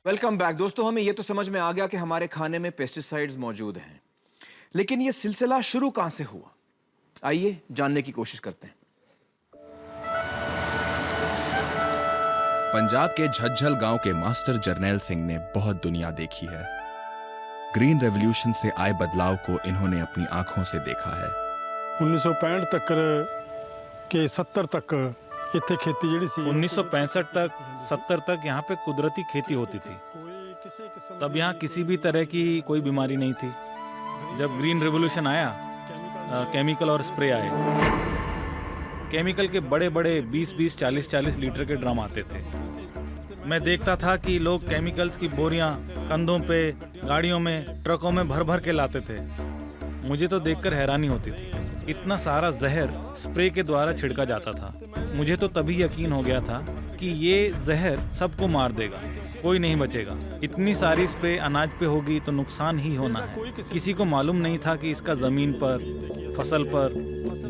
Welcome back दोस्तों। हमें ये तो समझ में आ गया कि हमारे खाने में पेस्टिसाइड्स मौजूद हैं, लेकिन ये सिलसिला शुरू कहां से हुआ? आइए जानने की कोशिश करते हैं। पंजाब के झज्जर गांव के मास्टर जरनैल सिंह ने बहुत दुनिया देखी है। ग्रीन रेवोल्यूशन से आए बदलाव को इन्होंने अपनी आंखों से देखा है। 1965 तक के 70 तक इतने खेती जड़ी सी 1965 तक 70 तक यहाँ पे कुदरती खेती होती थी। तब यहाँ किसी भी तरह की कोई बीमारी नहीं थी। जब ग्रीन रेवोल्यूशन आया, केमिकल और स्प्रे आए। केमिकल के बड़े बड़े 20-20, 40-40 लीटर के ड्रम आते थे। मैं देखता था कि लोग केमिकल्स की बोरियां कंधों पे, गाड़ियों में, ट्रकों में भर भर के लाते थे। मुझे तो देखकर हैरानी होती थी। इतना सारा जहर स्प्रे के द्वारा छिड़का जाता था। मुझे तो तभी यकीन हो गया था कि ये जहर सबको मार देगा, कोई नहीं बचेगा। इतनी सारी स्प्रे अनाज पे होगी तो नुकसान ही होना है। किसी को मालूम नहीं था कि इसका ज़मीन पर, फसल पर,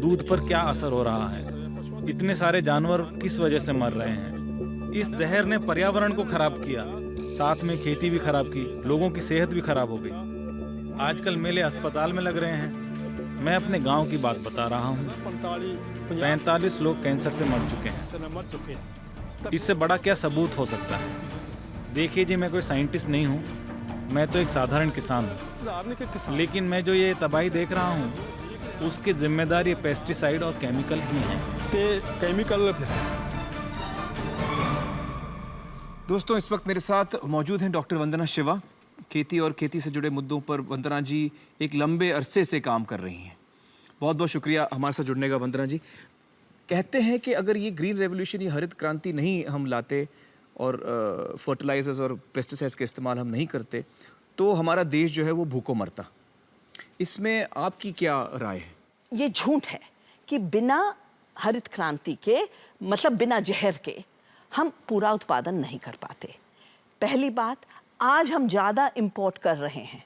दूध पर क्या असर हो रहा है। इतने सारे जानवर किस वजह से मर रहे हैं। इस जहर ने पर्यावरण को खराब किया, साथ में खेती भी खराब की, लोगों की सेहत भी खराब हो गई। आजकल मेले अस्पताल में लग रहे हैं। मैं अपने गांव की बात बता रहा हूँ। 45 लोग कैंसर से मर चुके हैं। इससे बड़ा क्या सबूत हो सकता है? देखिए जी, मैं कोई साइंटिस्ट नहीं हूँ, मैं तो एक साधारण किसान हूँ। लेकिन मैं जो ये तबाही देख रहा हूँ, उसके जिम्मेदार ये पेस्टिसाइड और केमिकल ही हैं। केमिकल दोस्तों, इस वक्त मेरे साथ मौजूद हैं डॉक्टर वंदना शिवा। खेती और खेती से जुड़े मुद्दों पर वंदना जी एक लंबे अरसे से काम कर रही हैं। बहुत बहुत शुक्रिया हमारे साथ जुड़ने का वंदना जी। कहते हैं कि अगर ये ग्रीन रेवोल्यूशन, ये हरित क्रांति नहीं हम लाते और फर्टिलाइजर्स और पेस्टिसाइड्स का इस्तेमाल हम नहीं करते तो हमारा देश जो है वो भूखों मरता। इसमें आपकी क्या राय है? ये झूठ है कि बिना हरित क्रांति के, मतलब बिना जहर के, हम पूरा उत्पादन नहीं कर पाते। पहली बात, आज हम ज़्यादा इंपोर्ट कर रहे हैं।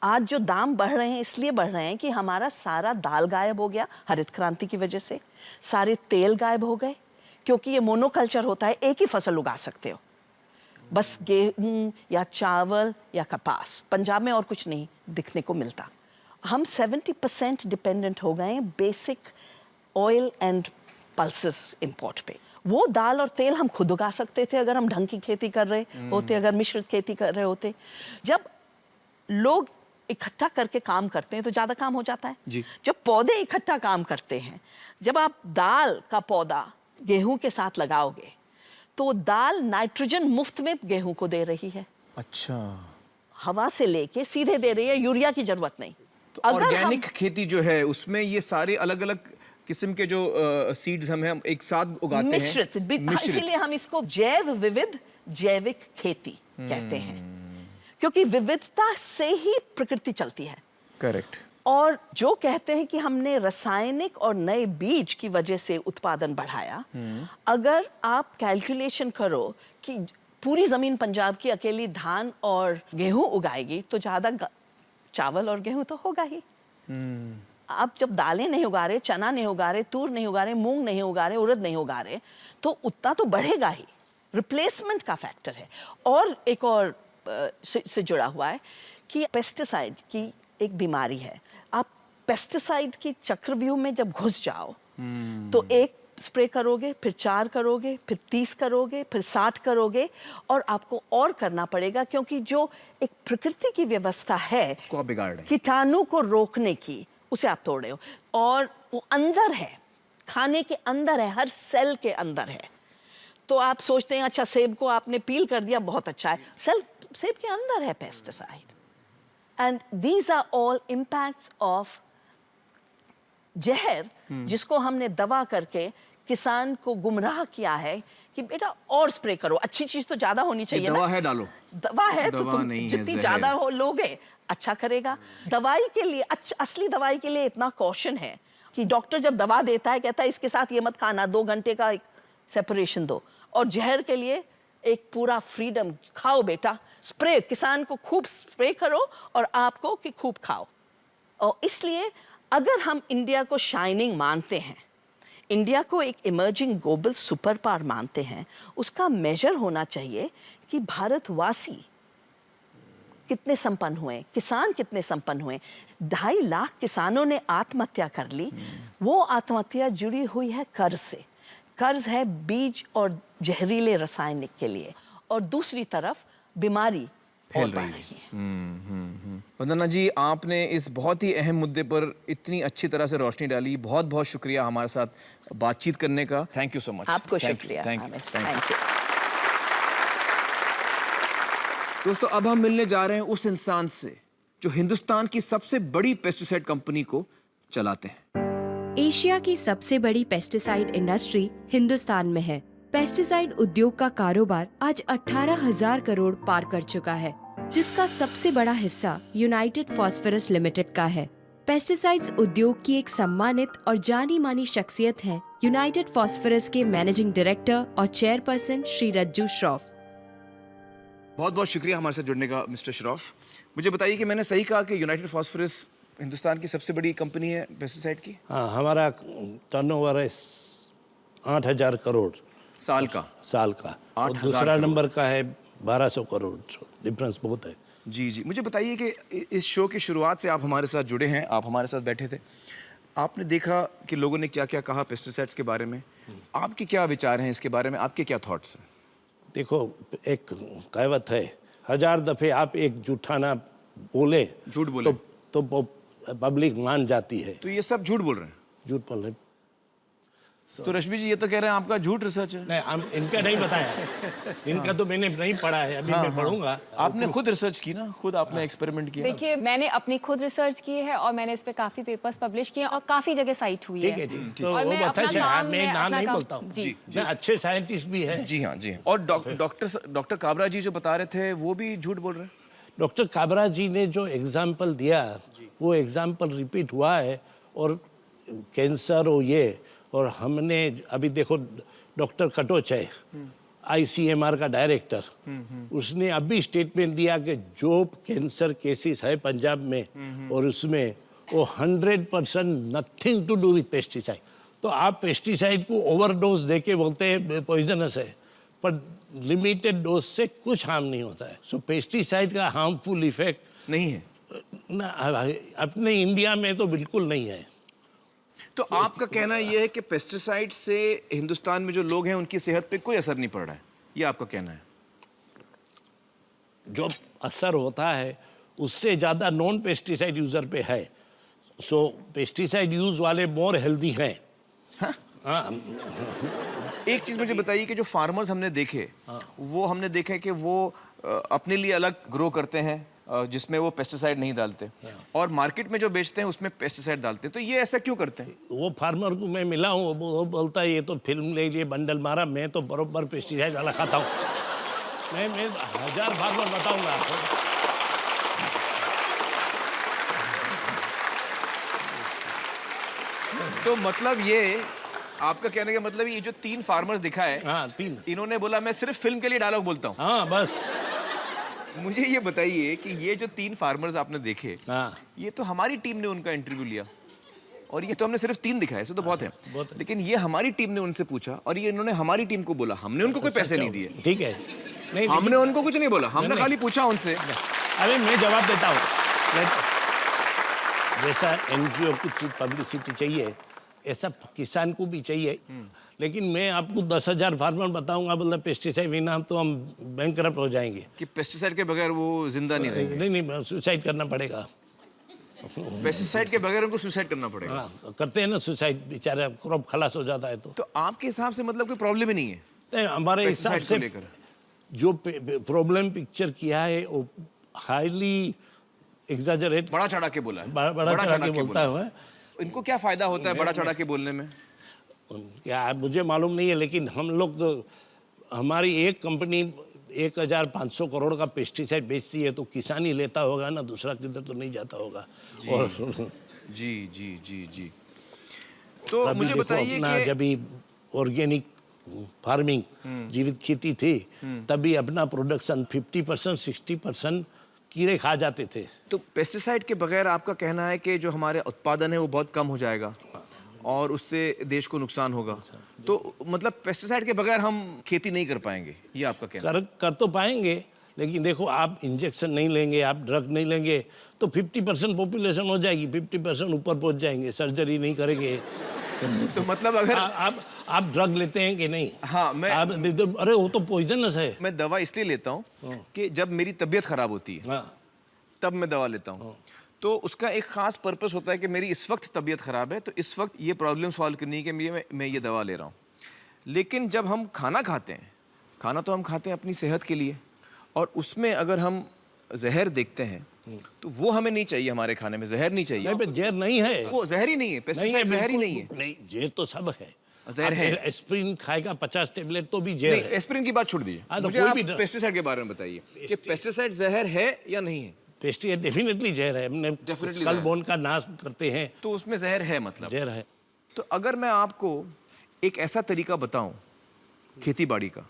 आज जो दाम बढ़ रहे हैं इसलिए बढ़ रहे हैं कि हमारा सारा दाल गायब हो गया हरित क्रांति की वजह से, सारे तेल गायब हो गए, क्योंकि ये मोनोकल्चर होता है, एक ही फसल उगा सकते हो, बस गेहूँ या चावल या कपास। पंजाब में और कुछ नहीं दिखने को मिलता। हम 70% डिपेंडेंट हो गए basic oil and pulses import पे। वो दाल और तेल हम खुद उगा सकते थे अगर हम ढंग की खेती कर रहे होते, अगर मिश्रित खेती कर रहे होते। जब लोग इकट्ठा करके काम करते हैं तो ज़्यादा काम हो जाता है जी। जब पौधे इकट्ठा काम करते हैं, जब आप दाल का पौधा गेहूं के साथ लगाओगे तो दाल नाइट्रोजन मुफ्त में गेहूं को दे रही है। अच्छा, हवा से लेके सीधे दे रही है, यूरिया की जरूरत नहीं। तो ऑर्गेनिक खेती जो है उसमें ये सारे अलग अलग किस्म के जो सीड्स हम एक साथ उगाते हैं, मिश्रित। इसीलिए हम इसको जैव विविध जैविक खेती कहते हैं, क्योंकि विविधता से ही प्रकृति चलती है। करेक्ट। और जो कहते हैं कि हमने रासायनिक और नए बीज की वजह से उत्पादन बढ़ाया, अगर आप कैलकुलेशन करो कि पूरी जमीन पंजाब की अकेली धान और गेहूं उगाएगी तो ज्यादा चावल और गेहूं तो होगा ही। आप जब दालें नहीं उगा रहे, चना नहीं उगा रहे, तूर नहीं उगा रहे, मूंग नहीं उगा रहे, उड़द नहीं उगा रहे, तो उतना तो बढ़ेगा ही। रिप्लेसमेंट का फैक्टर है। और एक और से जुड़ा हुआ है कि पेस्टिसाइड की एक बीमारी है। आप पेस्टिसाइड की चक्रव्यूह में जब घुस जाओ तो एक स्प्रे करोगे, फिर 4 करोगे, फिर 30 करोगे, फिर 60 करोगे, और आपको और करना पड़ेगा, क्योंकि जो एक प्रकृति की व्यवस्था है उसको आप बिगाड़ रहे हैं। कीटाणु को रोकने की, उसे आप तोड़ रहे हो। और वो अंदर है, खाने के अंदर है, हर सेल के अंदर है। तो आप सोचते हैं अच्छा सेब को आपने पील कर दिया, बहुत अच्छा है, सेब के अंदर है pesticide. And these are all impacts of जहर, जिसको हमने दवा करके किसान को गुमराह किया है कि बेटा और स्प्रे करो। अच्छी चीज तो ज्यादा होनी चाहिए, दवा ना? है, डालो। दवा है तो दवा तुम नहीं है, जितनी जहर। ज्यादा हो लोगे अच्छा करेगा। दवाई के लिए, असली दवाई के लिए इतना कॉशन है कि डॉक्टर जब दवा देता है कहता है इसके साथ ये मत खाना, 2 घंटे का एक सेपरेशन दो। और जहर के लिए एक पूरा फ्रीडम, खाओ बेटा, स्प्रे, किसान को खूब स्प्रे करो और आपको कि खूब खाओ। और इसलिए अगर हम इंडिया को शाइनिंग मानते हैं, इंडिया को एक इमर्जिंग ग्लोबल सुपर पावर मानते हैं, उसका मेजर होना चाहिए कि भारतवासी कितने संपन्न हुए, किसान कितने संपन्न हुए। 2.5 लाख किसानों ने आत्महत्या कर ली। वो आत्महत्या जुड़ी हुई है कर्ज से। कर्ज है बीज और जहरीले रासायनिक के लिए, और दूसरी तरफ बीमारी फैल रही है। वंदना जी, आपने इस बहुत ही अहम मुद्दे पर इतनी अच्छी तरह से रोशनी डाली। बहुत बहुत शुक्रिया हमारे साथ बातचीत करने का। Thank you so much. आपको शुक्रिया। Thank you. Thank you. दोस्तों, अब हम मिलने जा रहे हैं उस इंसान से जो हिंदुस्तान की सबसे बड़ी पेस्टिसाइड कंपनी को चलाते हैं। एशिया की सबसे बड़ी पेस्टिसाइड इंडस्ट्री हिंदुस्तान में है। पेस्टिसाइड उद्योग का कारोबार आज 18,000 करोड़ पार कर चुका है, जिसका सबसे बड़ा हिस्सा यूनाइटेड फॉस्फोरस लिमिटेड का है। पेस्टिसाइड्स उद्योग की एक सम्मानित और जानी मानी शख्सियत हैं यूनाइटेड फॉस्फोरस के मैनेजिंग डायरेक्टर और चेयरपर्सन श्री रज्जू श्रॉफ। बहुत बहुत शुक्रिया हमारे साथ जुड़ने का मिस्टर श्रॉफ। मुझे बताइए कि मैंने सही कहा कि यूनाइटेड फॉस्फोरस हिंदुस्तान की सबसे बड़ी कंपनी है पेस्टिसाइड की? हाँ, हमारा टर्नओवर है 8,000 करोड़ साल का। और 8,000 दूसरा करोड़। नंबर का है 1,200 करोड़। डिफरेंस बहुत है। जी जी, मुझे बताइए कि इस शो की शुरुआत से आप हमारे साथ जुड़े हैं, आप हमारे साथ बैठे थे, आपने देखा कि लोगों ने क्या क्या कहा पेस्टिसाइड्स के बारे में। आपके क्या विचार हैं इसके बारे में, आपके क्या थॉट्स हैं? देखो, एक कहावत है, 1000 दफे आप एक झूठा ना बोले, झूठ बोले तो पब्लिक मान जाती है। तो ये सब झूठ बोल रहे हैं। झूठ बोल रहे। तो रश्मि जी ये तो कह रहे हैं आपका झूठ रिसर्च है। नहीं, हम इनका नहीं बताया, इनका तो मैंने नहीं पढ़ा है, अभी मैं पढ़ूंगा। आपने खुद रिसर्च की ना, खुद आपने एक्सपेरिमेंट किया। देखिए, मैंने अपनी खुद रिसर्च की है और मैंने इस पे काफी पेपर्स पब्लिश किए हैं और काफी जगह साइट हुई है। ठीक है, ठीक। तो और वो मैं बता अपना काम मैं में नाम अपना नहीं काम- बोलता हूँ। जी। मैं अच्छे साइंटिस्ट भी है। जी हाँ, जी हाँ। और डॉक्टर काबरा जी जो बता रहे थे वो भी झूठ बोल रहे हैं। डॉक्टर काबरा जी ने जो एग्जाम्पल दिया वो एग्जाम्पल रिपीट हुआ है, और कैंसर और ये, और हमने अभी देखो डॉक्टर कटोच है ICMR का डायरेक्टर, उसने अभी स्टेटमेंट दिया कि जो कैंसर केसेस है पंजाब में और उसमें वो 100% nothing to do with pesticide. तो आप पेस्टिसाइड को ओवरडोज देके बोलते हैं पॉइजनस है, पर लिमिटेड डोज से कुछ हार्म नहीं होता है। सो पेस्टिसाइड का हार्मफुल इफेक्ट नहीं है ना अपने इंडिया में तो बिल्कुल नहीं है। तो आपका कहना यह है कि पेस्टिसाइड से हिंदुस्तान में जो लोग हैं उनकी सेहत पे कोई असर नहीं पड़ रहा है, ये आपका कहना है? जो असर होता है उससे ज़्यादा नॉन पेस्टिसाइड यूज़र पे है। सो पेस्टिसाइड यूज वाले मोर हेल्दी हैं। हाँ। एक चीज मुझे बताइए कि जो फार्मर्स हमने देखे वो हमने देखा है कि वो अपने लिए अलग ग्रो करते हैं जिसमें वो पेस्टिसाइड नहीं डालते, और मार्केट में जो बेचते हैं उसमें पेस्टिसाइड डालते हैं। तो ये ऐसा क्यों करते हैं? वो फार्मर को मैं मिला हूँ, वो बोलता है ये तो फिल्म ले लिए बंडल मारा, मैं तो बरोबर पेस्टिसाइड वाला खाता हूँ। मैं 1000 फार्मर बताऊंगा आपको। तो मतलब ये आपका कहने का मतलब ये जो 3 फार्मर्स दिखा है, हाँ 3, इन्होंने बोला मैं सिर्फ फिल्म के लिए डायलॉग बोलता हूँ। हाँ बस। मुझे ये बताइए कि ये जो 3 फार्मर्स आपने देखे, हाँ। ये तो हमारी टीम ने उनका इंटरव्यू लिया, और ये तो हमने सिर्फ 3 दिखाए, ऐसे तो बहुत है, बहुत है। लेकिन ये हमारी टीम ने उनसे पूछा और ये इन्होंने हमारी टीम को बोला। हमने उनको कोई पैसे नहीं दिए, ठीक है, नहीं हमने उनको कुछ नहीं बोला, हमने खाली पूछा उनसे। अरे मैं जवाब देता हूँ। जैसा NGO को चीज पब्लिसिटी चाहिए ऐसा किसान को भी चाहिए, लेकिन मैं आपको 10,000 फार्मर बताऊंगा मतलब पेस्टिसाइड बिना तो हम बैंकरप्ट हो जाएंगे। कि पेस्टिसाइड के बगैर वो जिंदा नहीं रहेंगे। नहीं, सुसाइड करना पड़ेगा। पेस्टिसाइड के बगैर उनको सुसाइड करना पड़ेगा। हाँ, करते हैं ना सुसाइड, बेचारा क्रॉप खलास हो जाता है। तो आपके हिसाब से मतलब कोई प्रॉब्लम ही नहीं है नहीं, हमारे हिसाब पेस्टिसाइड को से लेकर? जो प्रॉब्लम पिक्चर किया है वो हाईली एग्जैजरेट, बड़ा चढ़ा के बोला है, बड़ा चढ़ा के बोलता है। इनको क्या फायदा होता है बड़ा चढ़ा के बोलने में? क्या मुझे मालूम नहीं है, लेकिन हम लोग तो, हमारी एक कंपनी 1,500 करोड़ का पेस्टिसाइड बेचती है, तो किसान ही लेता होगा ना, दूसरा किधर तो नहीं जाता होगा। और जी जी जी जी। तो मुझे बताइए कि जब ऑर्गेनिक फार्मिंग जीवित खेती थी तभी अपना प्रोडक्शन 50% 60% कीड़े खा जाते थे। तो पेस्टिसाइड के बगैर आपका कहना है कि जो हमारे उत्पादन है वो बहुत कम हो जाएगा? और उससे देश को नुकसान होगा। तो मतलब पेस्टिसाइड के बगैर हम खेती नहीं कर पाएंगे, ये आपका कहना? कर तो पाएंगे, लेकिन देखो आप इंजेक्शन नहीं लेंगे, आप ड्रग नहीं लेंगे तो 50% पॉपुलेशन हो जाएगी, 50% ऊपर पहुंच जाएंगे, सर्जरी नहीं करेंगे। तो मतलब अगर आप ड्रग लेते हैं कि नहीं? हाँ, मैं अरे वो तो पॉइजनस है। मैं दवा इसलिए लेता हूँ कि जब मेरी तबीयत खराब होती है हाँ, तब मैं दवा लेता हूँ। तो उसका एक खास पर्पस होता है कि मेरी इस वक्त तबीयत खराब है, तो इस वक्त ये प्रॉब्लम सॉल्व करने के लिए मैं ये दवा ले रहा हूँ। लेकिन जब हम खाना खाते हैं, खाना तो हम खाते हैं अपनी सेहत के लिए, और उसमें अगर हम जहर देखते हैं तो वो हमें नहीं चाहिए, हमारे खाने में जहर नहीं चाहिए। नहीं, जहर नहीं है, वो जहर ही नहीं है, पेस्टिसाइड जहर ही नहीं है। नहीं, जहर तो सब है। जहर है। एस्प्रिन खाएगा 50 टेबलेट तो भी जहर है। एस्प्रिन की बात छोड़ दीजिए, हाँ, तो मुझे कोई आप भी पेस्टिसाइड के बारे में बताइए कि पेस्टिसाइड जहर है या नहीं है? पेस्टिसाइड डेफिनेटली जहर है। हमने Definitely स्कल जहर। बोन का नाश करते हैं, तो उसमें जहर है मतलब? जहर है। तो अगर मैं आपको एक ऐसा तरीका बताऊं खेती बाड़ी का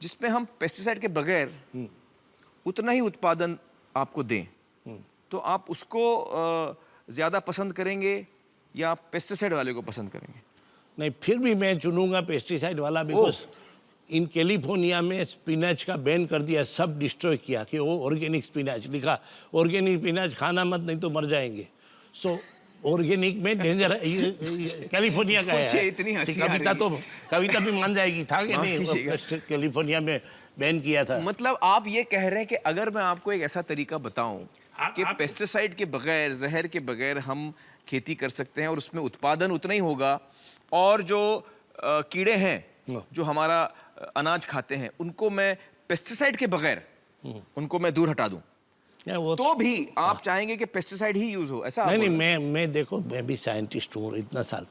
जिसमें हम पेस्टिसाइड के बगैर उतना ही उत्पादन आपको दें, तो आप उसको ज़्यादा पसंद करेंगे या पेस्टिसाइड वाले को पसंद करेंगे? नहीं, फिर भी मैं चुनूंगा पेस्टिसाइड वाला, बिकॉज इन कैलिफोर्निया में स्पिनच का बैन कर दिया, सब डिस्ट्रॉय किया कि वो ऑर्गेनिक स्पिनच लिखा, ऑर्गेनिक स्पिनच खाना मत नहीं तो मर जाएंगे। सो ऑर्गेनिक में डेंजर है, कैलिफोर्निया का है। इतनी हंसी आ कविता रही। तो कविता भी मान जाएगी, था कि माफ नहीं? कीजिएगा। कैलिफोर्निया में बैन किया था। मतलब आप ये कह रहे हैं कि अगर मैं आपको एक ऐसा तरीका बताऊं कि आप- पेस्टिसाइड के बगैर, जहर के बगैर हम खेती कर सकते हैं और उसमें उत्पादन उतना ही होगा, और जो कीड़े हैं जो हमारा अनाज खाते हैं उनको मैं पेस्टिसाइड के बगैर उनको मैं दूर हटा दूं, या वो तो भी आप चाहेंगे कि पेस्टिसाइड ही यूज हो, ऐसा आप नहीं बोल नहीं, रहे हैं? मैं देखो, मैं भी साइंटिस्ट हूँ, इतना साल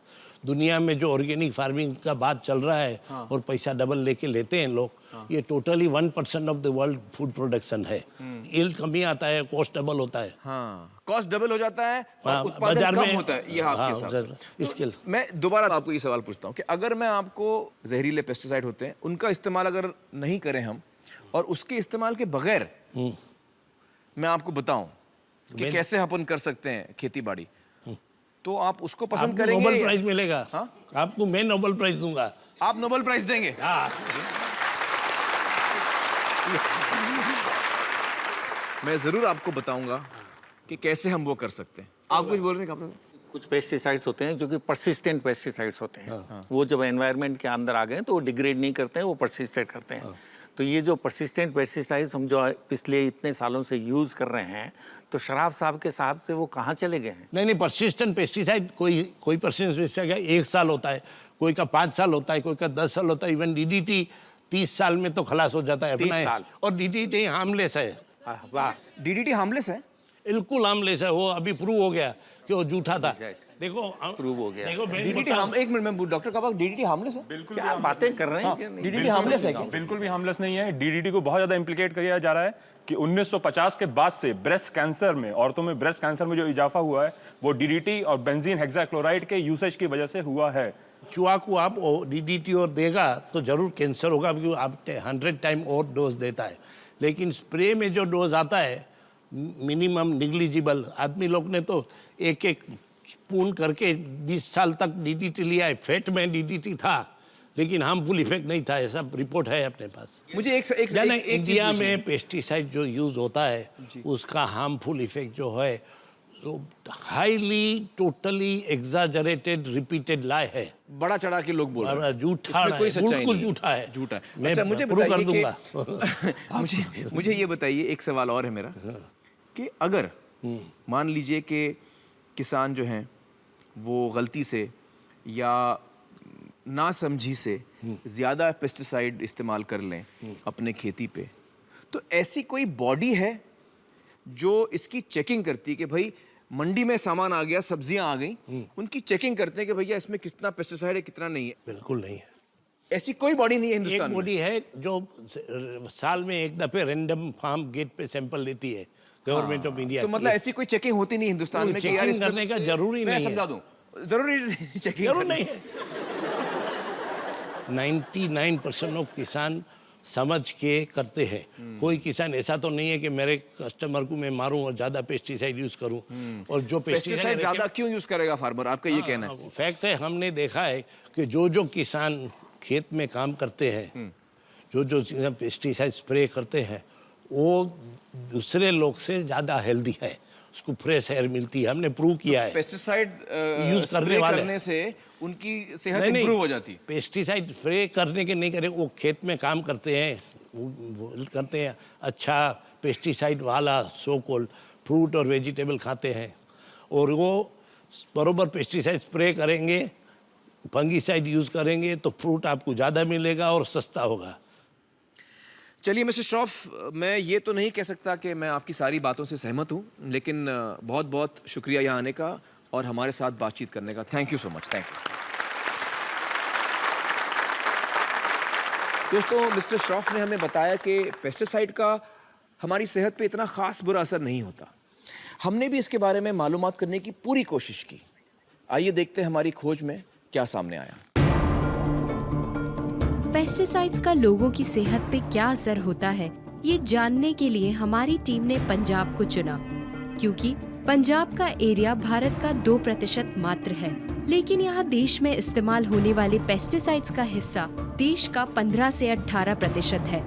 दुनिया में जो ऑर्गेनिक फार्मिंग का बात चल रहा है और पैसा डबल लेके लेते हैं लोग, ये totally 1% of the world food production है। यील्ड कमी आता है, कॉस्ट डबल होता है। हाँ, कॉस्ट डबल हो जाता है हाँ, और उत्पादन बाजार कम में होता है, ये आपके हिसाब से। तो इसके मैं दोबारा आपको ये सवाल पूछता हूँ कि अगर मैं आपको जहरीले पेस्टिसाइड होते हैं उनका इस्तेमाल अगर नहीं करें हम, और उसके इस्तेमाल के बगैर मैं आपको बताऊं कि कैसे अपन कर सकते हैं खेती बाड़ी, तो आप उसको पसंद आपको करेंगे? नोबेल प्राइज मिलेगा। हाँ? आपको मैं नोबेल प्राइज दूंगा। आप नोबेल प्राइज देंगे? हाँ, मैं जरूर आपको बताऊंगा कि कैसे हम वो कर सकते हैं। आप कुछ बोल रहे हैं? कुछ पेस्टिसाइड्स होते हैं जो कि परसिस्टेंट पेस्टिसाइड्स होते हैं। वो जब एनवायरनमेंट के अंदर आ गए तो वो डिग्रेड नहीं करते हैं, वो परसिस्टेंट करते हैं। तो ये जो परसिस्टेंट पेस्टिसाइड्स हम जो पिछले इतने सालों से यूज़ कर रहे हैं, तो शराब साहब के साहब से वो कहाँ चले गए हैं? नहीं, परसिस्टेंट पेस्टिसाइड कोई परसिस्टेंट पेस्टिसाइड 1 साल होता है, कोई का 5 साल होता है, कोई का 10 साल होता है। इवन डीडीटी 30 साल में तो खलास हो जाता है 30 अपना साल। और डीडीटी हार्मलेस है, वाह, डीडीटी हार्मलेस है? बिल्कुल हार्मलेस है। वो अभी प्रूव हो गया कि वो झूठा था। देखो प्रूव हो गया। देखो डीडीटी एक मिनट में डॉक्टर का डीडीटी हार्मलेस है? क्या बातें कर रहे हैं कि नहीं? डीडीटी हार्मलेस है क्या? बिल्कुल भी हार्मलेस नहीं है। डीडीटी को बहुत ज्यादा इम्प्लीकेट किया जा रहा है कि 1950 के बाद से ब्रेस्ट कैंसर में, औरतों में ब्रेस्ट कैंसर में जो इजाफा हुआ है वो डीडीटी और बेंजीन हेक्साक्लोराइड के यूसेज की वजह से हुआ है। चूहा को आप डीडीटी और देगा तो जरूर कैंसर होगा, क्योंकि आप 100 टाइम और डोज देता है। लेकिन स्प्रे में जो डोज आता है मिनिमम निग्लिजिबल, आदमी लोग ने तो एक स्पून करके 20 साल तक डीडीटी लिया है। फैट में डीडीटी था लेकिन हार्मफुल इफेक्ट नहीं था, ऐसा रिपोर्ट है अपने पास। मुझे एक इंडिया में पेस्टिसाइड जो यूज होता है उसका हार्मफुल इफेक्ट जो है तो हाईली टोटली एग्जैजरेटेड रिपीटेड लाई है। बड़ा चढ़ा के लोग बोल रहे हैं। झूठा इसमें कोई सच्चाई बिल्कुल नहीं है। झूठा है। झूठा है। मैं अच्छा, मुझे प्रूव कर बताइए दूंगा। मुझे ये बताइए, एक सवाल और है मेरा कि अगर मान लीजिए कि किसान जो हैं वो गलती से या ना समझी से ज़्यादा पेस्टिसाइड इस्तेमाल कर लें अपने खेती पे, तो ऐसी कोई बॉडी है जो इसकी चेकिंग करती है कि भाई मंडी में सामान आ गया, सब्जियां आ गई, उनकी चेकिंग करते हैं कि भैया इसमें कितना पेस्टिसाइड है, कितना नहीं है? बिल्कुल नहीं है। ऐसी कोई बॉडी नहीं है एक हिंदुस्तान में। बॉडी है जो साल में एक दफे रैंडम फार्म गेट पे सैंपल लेती है, गवर्नमेंट ऑफ इंडिया। तो मतलब ऐसी कोई चेकिंग होती नहीं हिंदुस्तान में कि यार चेकिंग इसमें- करने का जरूरी मैं नहीं समझा है। दूं, जरूरी चेकिंग जरूर नहीं है। 99% ऑफ किसान समझ के करते हैं। कोई किसान ऐसा तो नहीं है कि मेरे कस्टमर को मैं मारूं और ज़्यादा पेस्टिसाइड यूज़ करूं। और जो पेस्टिसाइड ज़्यादा क्यों यूज़ करेगा फार्मर, आपका ये कहना है? फैक्ट है, हमने देखा है कि जो किसान खेत में काम करते हैं, जो पेस्टिसाइड स्प्रे करते हैं, वो दूसरे लोग से ज़्यादा हेल्दी है, उसको फ्रेश एयर मिलती है, हमने प्रूव किया है। पेस्टिसाइड यूज करने से उनकी सेहत इंप्रूव हो जाती है। पेस्टिसाइड स्प्रे करने के नहीं करे, वो खेत में काम करते हैं, वो करते हैं अच्छा पेस्टिसाइड वाला सो कॉल्ड फ्रूट और वेजिटेबल खाते हैं, और वो बरोबर पेस्टिसाइड स्प्रे करेंगे, फंगीसाइड यूज़ करेंगे तो फ्रूट आपको ज़्यादा मिलेगा और सस्ता होगा। चलिए मिस्टर श्रॉफ, मैं ये तो नहीं कह सकता कि मैं आपकी सारी बातों से सहमत हूँ, लेकिन बहुत बहुत शुक्रिया यहाँ आने का और हमारे साथ बातचीत करने का। Thank you so much. Thank you. दोस्तों, मिस्टर श्रॉफ ने हमें बताया कि पेस्टिसाइड का हमारी सेहत पे इतना ख़ास बुरा असर नहीं होता। हमने भी इसके बारे में मालूमात करने की पूरी कोशिश की। आइए देखते हैं हमारी खोज में क्या सामने आया। पेस्टिसाइड्स का लोगों की सेहत पे क्या असर होता है, ये जानने के लिए हमारी टीम ने पंजाब को चुना, क्योंकि पंजाब का एरिया भारत का 2% मात्र है, लेकिन यहाँ देश में इस्तेमाल होने वाले पेस्टिसाइड्स का हिस्सा देश का 15 से 18% है।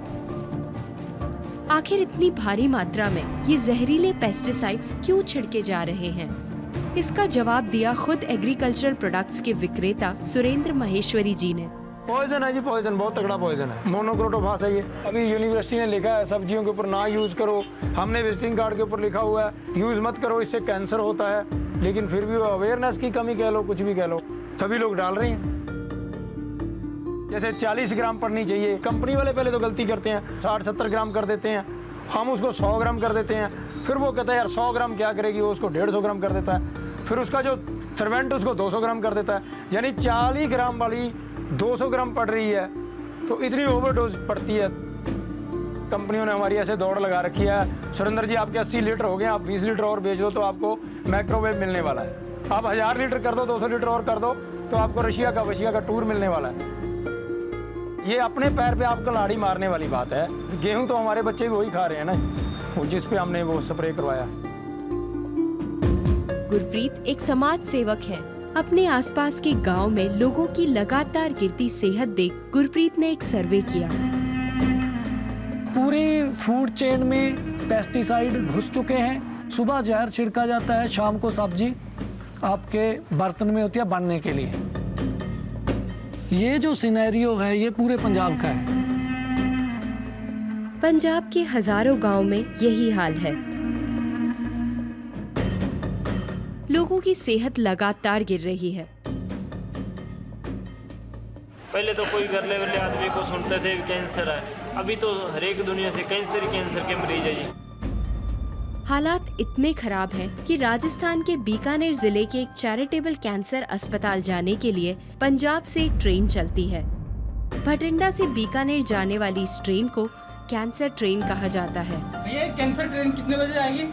आखिर इतनी भारी मात्रा में ये जहरीले पेस्टिसाइड्स क्यों छिड़के जा रहे हैं? इसका जवाब दिया खुद एग्रीकल्चरल प्रोडक्ट्स के विक्रेता सुरेंद्र महेश्वरी जी ने। पॉइजन है जी, पॉइजन, बहुत तगड़ा पॉइजन है। मोनोक्रोटोफास है ये। अभी यूनिवर्सिटी ने लिखा है सब्जियों के ऊपर ना यूज करो, हमने विजिटिंग कार्ड के ऊपर लिखा हुआ है यूज मत करो, इससे कैंसर होता है, लेकिन फिर भी अवेयरनेस की कमी कह लो, कुछ भी कह लो, सभी लोग डाल रहे हैं। जैसे 40 ग्राम पड़नी चाहिए, कंपनी वाले पहले तो गलती करते हैं, 60-70 ग्राम कर देते हैं, हम उसको 100 ग्राम कर देते हैं, फिर वो कहता है यार 100 ग्राम क्या करेगी, वो उसको 150 ग्राम कर देता है, फिर उसका जो सर्वेंट उसको 200 ग्राम कर देता है, यानी 40 ग्राम वाली 200 ग्राम पड़ रही है, तो इतनी ओवरडोज पड़ती है। कंपनियों ने हमारी ऐसे दौड़ लगा रखी है, सुरेंद्र जी आपके 80 लीटर हो गए, आप 20 लीटर और बेच दो तो आपको माइक्रोवेव मिलने वाला है, आप 1000 लीटर कर दो, 200 लीटर और कर दो तो आपको रशिया का टूर मिलने वाला है। ये अपने पैर पे आपको लाड़ी मारने वाली बात है। गेहूं तो हमारे बच्चे भी वही खा रहे हैं ना, वो जिस पे हमने वो स्प्रे करवाया। गुरप्रीत एक समाज सेवक है। अपने आसपास के गांव में लोगों की लगातार गिरती सेहत देख गुरप्रीत ने एक सर्वे किया। पूरी फूड चेन में पेस्टिसाइड घुस चुके हैं। सुबह जहर छिड़का जाता है, शाम को सब्जी आपके बर्तन में होती है बनने के लिए। ये जो सिनेरियो है ये पूरे पंजाब का है। पंजाब के हजारों गांव में यही हाल है। लोगों की सेहत लगातार गिर रही है। पहले तो कोई गरले वाले आदमी को सुनते थे कैंसर है, अभी तो हर एक दुनिया से कैंसर के मरीज है जी। हालात इतने खराब हैं कि राजस्थान के बीकानेर जिले के एक चैरिटेबल कैंसर अस्पताल जाने के लिए पंजाब से एक ट्रेन चलती है। भटिंडा से बीकानेर जाने वाली इस ट्रेन को कैंसर ट्रेन कहा जाता है। ये कैंसर ट्रेन कितने बजे आएगी?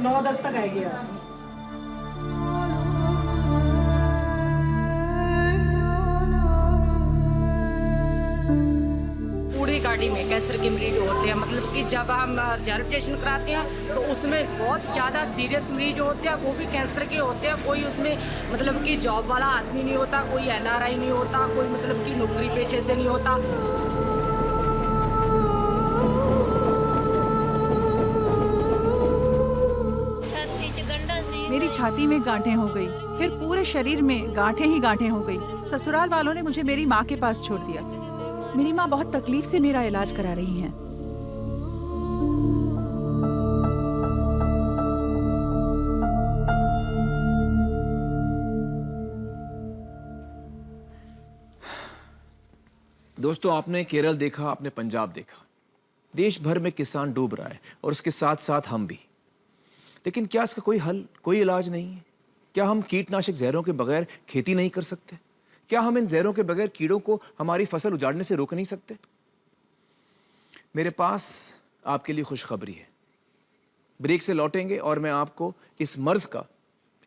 9-10 तक आएगी। गाड़ी में कैंसर के मरीज होते हैं, मतलब कि जब हम रिजर्वेशन कराते हैं तो उसमें बहुत ज़्यादा सीरियस मरीज होते हैं, वो भी कैंसर के होते हैं। कोई उसमें मतलब कि जॉब वाला आदमी नहीं होता, कोई NRI नहीं होता, कोई मतलब कि नौकरी पेशे से नहीं होता। मेरी छाती में गांठें हो गई, फिर पूरे शरीर में गांठें ही गांठें हो गई। ससुराल वालों ने मुझे मेरी माँ के पास छोड़ दिया। मेरी माँ बहुत तकलीफ से मेरा इलाज करा रही हैं। दोस्तों, आपने केरल देखा, आपने पंजाब देखा। देश भर में किसान डूब रहा है और उसके साथ साथ हम भी। लेकिन क्या इसका कोई हल, कोई इलाज नहीं है? क्या हम कीटनाशक जहरों के बगैर खेती नहीं कर सकते? क्या हम इन जहरों के बगैर कीड़ों को हमारी फसल उजाड़ने से रोक नहीं सकते? मेरे पास आपके लिए खुशखबरी है। ब्रेक से लौटेंगे और मैं आपको इस मर्ज का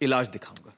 इलाज दिखाऊंगा।